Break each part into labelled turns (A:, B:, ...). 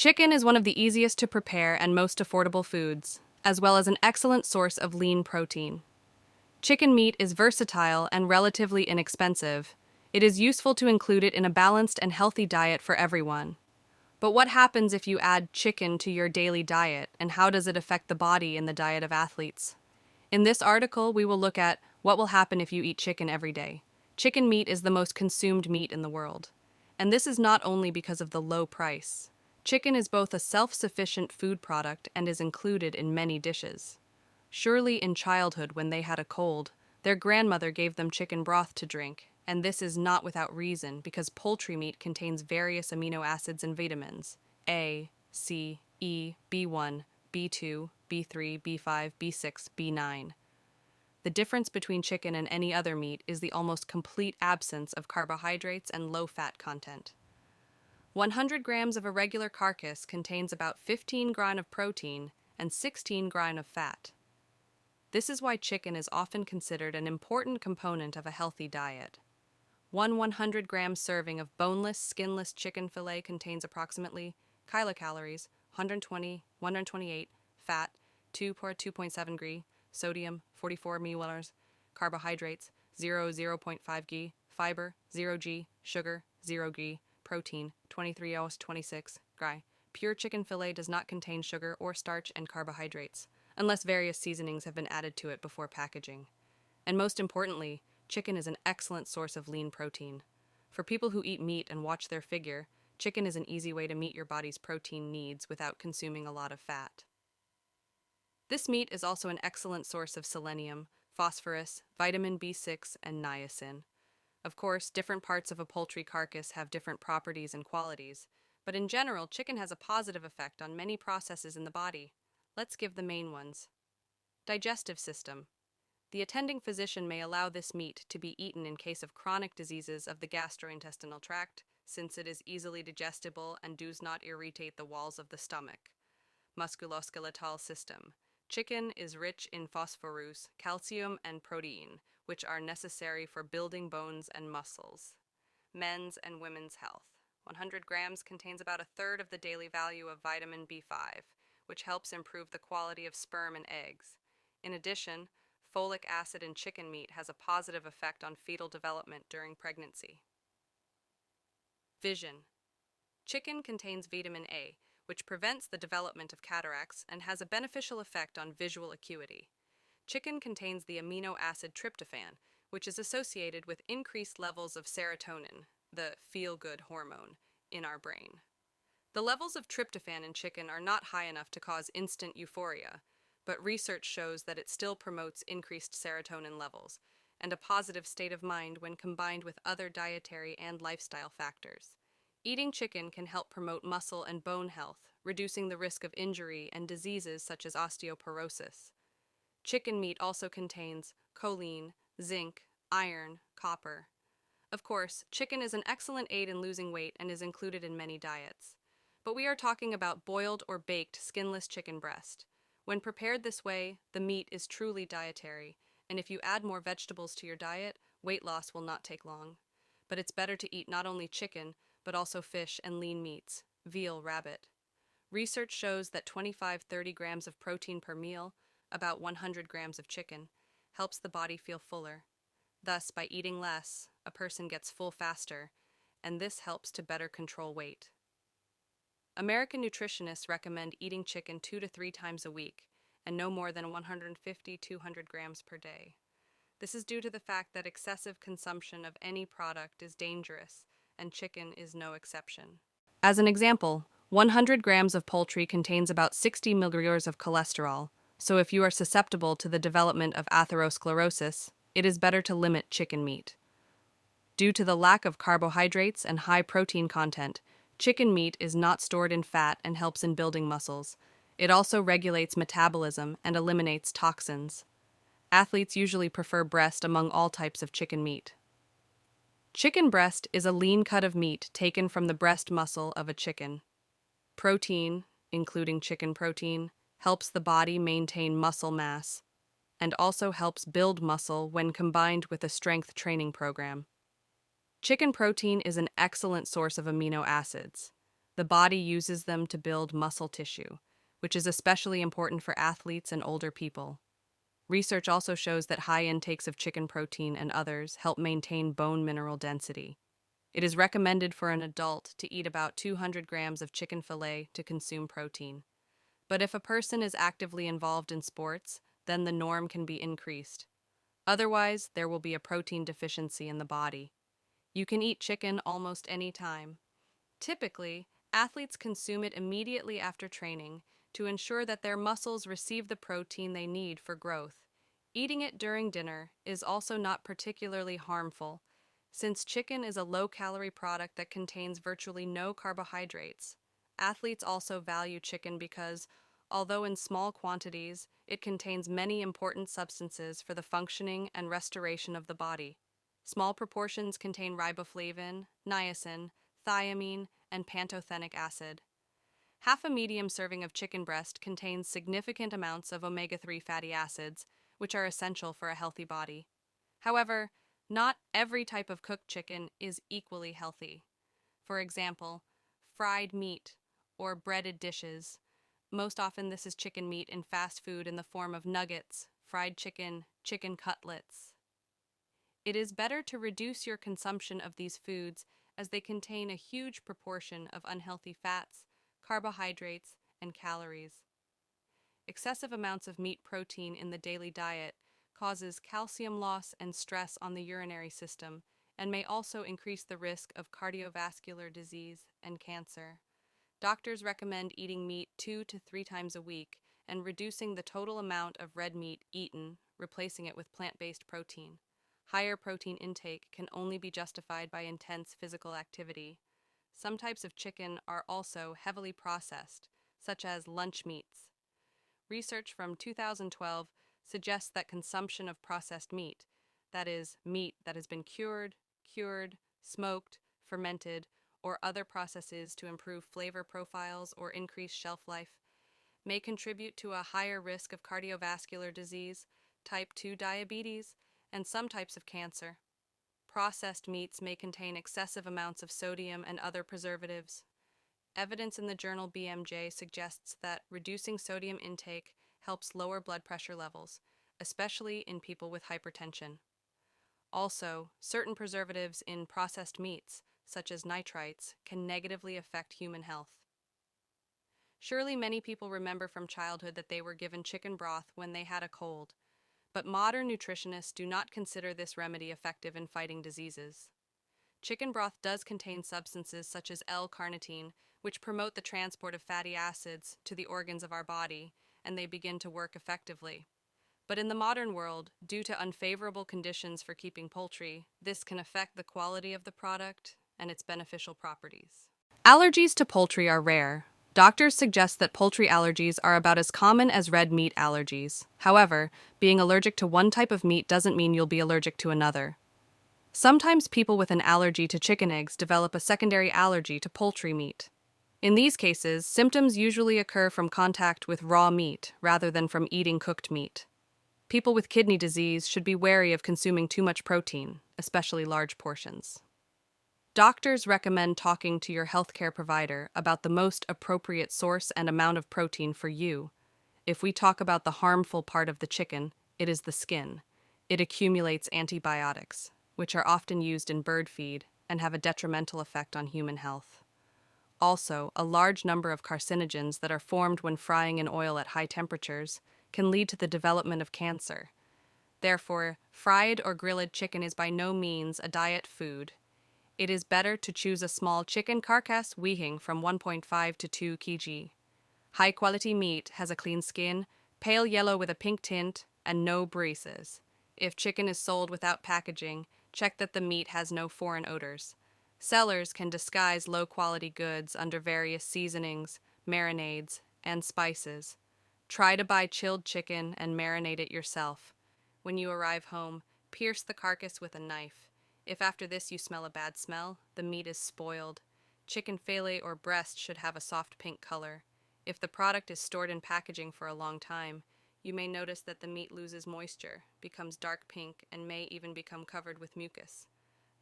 A: Chicken is one of the easiest to prepare and most affordable foods, as well as an excellent source of lean protein. Chicken meat is versatile and relatively inexpensive. It is useful to include it in a balanced and healthy diet for everyone. But what happens if you add chicken to your daily diet, and how does it affect the body and the diet of athletes? In this article, we will look at what will happen if you eat chicken every day. Chicken meat is the most consumed meat in the world. And this is not only because of the low price. Chicken is both a self-sufficient food product and is included in many dishes. Surely in childhood, when they had a cold, their grandmother gave them chicken broth to drink, and this is not without reason because poultry meat contains various amino acids and vitamins A, C, E, B1, B2, B3, B5, B6, B9. The difference between chicken and any other meat is the almost complete absence of carbohydrates and low-fat content. 100 grams of a regular carcass contains about 15 grams of protein and 16 grams of fat. This is why chicken is often considered an important component of a healthy diet. One 100-gram serving of boneless, skinless chicken fillet contains approximately kilocalories, 120, 128, fat, 2.7 g, sodium, 44 milliliters, carbohydrates, 0.5 g, fiber, 0 g, sugar, 0 g, protein, 26 g. Pure chicken fillet does not contain sugar or starch and carbohydrates, unless various seasonings have been added to it before packaging. And most importantly, chicken is an excellent source of lean protein. For people who eat meat and watch their figure, chicken is an easy way to meet your body's protein needs without consuming a lot of fat. This meat is also an excellent source of selenium, phosphorus, vitamin B6, and niacin. Of course, different parts of a poultry carcass have different properties and qualities, but in general, chicken has a positive effect on many processes in the body. Let's give the main ones. Digestive system. The attending physician may allow this meat to be eaten in case of chronic diseases of the gastrointestinal tract, since it is easily digestible and does not irritate the walls of the stomach. Musculoskeletal system. Chicken is rich in phosphorus, calcium, and protein, which are necessary for building bones and muscles. Men's and women's health. 100 grams contains about a third of the daily value of vitamin B5, which helps improve the quality of sperm and eggs. In addition, folic acid in chicken meat has a positive effect on fetal development during pregnancy. Vision. Chicken contains vitamin A, which prevents the development of cataracts and has a beneficial effect on visual acuity. Chicken contains the amino acid tryptophan, which is associated with increased levels of serotonin, the feel-good hormone, in our brain. The levels of tryptophan in chicken are not high enough to cause instant euphoria, but research shows that it still promotes increased serotonin levels and a positive state of mind when combined with other dietary and lifestyle factors. Eating chicken can help promote muscle and bone health, reducing the risk of injury and diseases such as osteoporosis. Chicken meat also contains choline, zinc, iron, copper. Of course, chicken is an excellent aid in losing weight and is included in many diets. But we are talking about boiled or baked skinless chicken breast. When prepared this way, the meat is truly dietary, and if you add more vegetables to your diet, weight loss will not take long. But it's better to eat not only chicken, but also fish and lean meats, veal, rabbit. Research shows that 25-30 grams of protein per meal, about 100 grams of chicken, helps the body feel fuller. Thus, by eating less, a person gets full faster, and this helps to better control weight. American nutritionists recommend eating chicken 2 to 3 times a week, and no more than 150-200 grams per day. This is due to the fact that excessive consumption of any product is dangerous, and chicken is no exception. As an example, 100 grams of poultry contains about 60 milliliters of cholesterol, so if you are susceptible to the development of atherosclerosis, it is better to limit chicken meat. Due to the lack of carbohydrates and high protein content, chicken meat is not stored in fat and helps in building muscles. It also regulates metabolism and eliminates toxins. Athletes usually prefer breast among all types of chicken meat. Chicken breast is a lean cut of meat taken from the breast muscle of a chicken. Protein, including chicken protein, helps the body maintain muscle mass and also helps build muscle when combined with a strength training program. Chicken protein is an excellent source of amino acids. The body uses them to build muscle tissue, which is especially important for athletes and older people. Research also shows that high intakes of chicken protein and others help maintain bone mineral density. It is recommended for an adult to eat about 200 grams of chicken fillet to consume protein. But if a person is actively involved in sports, then the norm can be increased. Otherwise, there will be a protein deficiency in the body. You can eat chicken almost any time. Typically, athletes consume it immediately after training to ensure that their muscles receive the protein they need for growth. Eating it during dinner is also not particularly harmful, since chicken is a low-calorie product that contains virtually no carbohydrates. Athletes also value chicken because, although in small quantities, it contains many important substances for the functioning and restoration of the body. Small proportions contain riboflavin, niacin, thiamine, and pantothenic acid. Half a medium serving of chicken breast contains significant amounts of omega-3 fatty acids, which are essential for a healthy body. However, not every type of cooked chicken is equally healthy. For example, fried meat or breaded dishes. Most often this is chicken meat in fast food in the form of nuggets, fried chicken, chicken cutlets. It is better to reduce your consumption of these foods as they contain a huge proportion of unhealthy fats, carbohydrates, and calories. Excessive amounts of meat protein in the daily diet causes calcium loss and stress on the urinary system and may also increase the risk of cardiovascular disease and cancer. Doctors recommend eating meat 2 to 3 times a week and reducing the total amount of red meat eaten, replacing it with plant-based protein. Higher protein intake can only be justified by intense physical activity. Some types of chicken are also heavily processed, such as lunch meats. Research from 2012 suggests that consumption of processed meat, that is, meat that has been cured, smoked, fermented, or other processes to improve flavor profiles or increase shelf life, may contribute to a higher risk of cardiovascular disease, type 2 diabetes, and some types of cancer. Processed meats may contain excessive amounts of sodium and other preservatives. Evidence in the journal BMJ suggests that reducing sodium intake helps lower blood pressure levels, especially in people with hypertension. Also, certain preservatives in processed meats, such as nitrites, can negatively affect human health. Surely many people remember from childhood that they were given chicken broth when they had a cold, but modern nutritionists do not consider this remedy effective in fighting diseases. Chicken broth does contain substances such as L-carnitine, which promote the transport of fatty acids to the organs of our body, and they begin to work effectively. But in the modern world, due to unfavorable conditions for keeping poultry, this can affect the quality of the product and its beneficial properties. Allergies to poultry are rare. Doctors suggest that poultry allergies are about as common as red meat allergies. However, being allergic to one type of meat doesn't mean you'll be allergic to another. Sometimes people with an allergy to chicken eggs develop a secondary allergy to poultry meat. In these cases, symptoms usually occur from contact with raw meat rather than from eating cooked meat. People with kidney disease should be wary of consuming too much protein, especially large portions. Doctors recommend talking to your healthcare provider about the most appropriate source and amount of protein for you. If we talk about the harmful part of the chicken, it is the skin. It accumulates antibiotics, which are often used in bird feed and have a detrimental effect on human health. Also, a large number of carcinogens that are formed when frying in oil at high temperatures can lead to the development of cancer. Therefore, fried or grilled chicken is by no means a diet food. It is better to choose a small chicken carcass weighing from 1.5 to 2 kg. High-quality meat has a clean skin, pale yellow with a pink tint, and no braces. If chicken is sold without packaging, check that the meat has no foreign odors. Sellers can disguise low-quality goods under various seasonings, marinades, and spices. Try to buy chilled chicken and marinate it yourself. When you arrive home, pierce the carcass with a knife. If after this you smell a bad smell, the meat is spoiled. Chicken fillet or breast should have a soft pink color. If the product is stored in packaging for a long time, you may notice that the meat loses moisture, becomes dark pink, and may even become covered with mucus.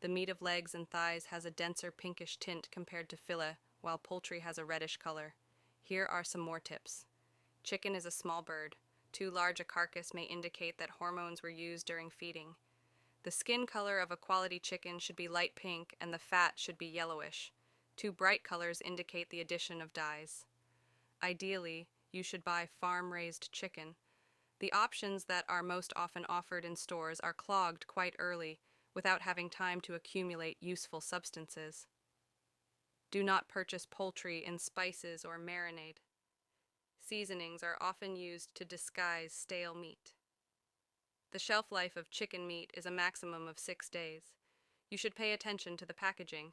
A: The meat of legs and thighs has a denser pinkish tint compared to fillet, while poultry has a reddish color. Here are some more tips. Chicken is a small bird. Too large a carcass may indicate that hormones were used during feeding. The skin color of a quality chicken should be light pink and the fat should be yellowish. Too bright colors indicate the addition of dyes. Ideally, you should buy farm-raised chicken. The options that are most often offered in stores are clogged quite early without having time to accumulate useful substances. Do not purchase poultry in spices or marinade. Seasonings are often used to disguise stale meat. The shelf life of chicken meat is a maximum of 6 days. You should pay attention to the packaging.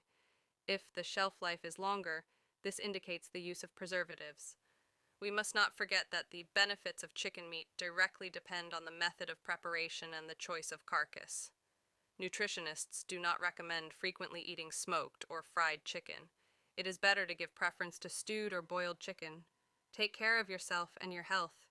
A: If the shelf life is longer, this indicates the use of preservatives. We must not forget that the benefits of chicken meat directly depend on the method of preparation and the choice of carcass. Nutritionists do not recommend frequently eating smoked or fried chicken. It is better to give preference to stewed or boiled chicken. Take care of yourself and your health.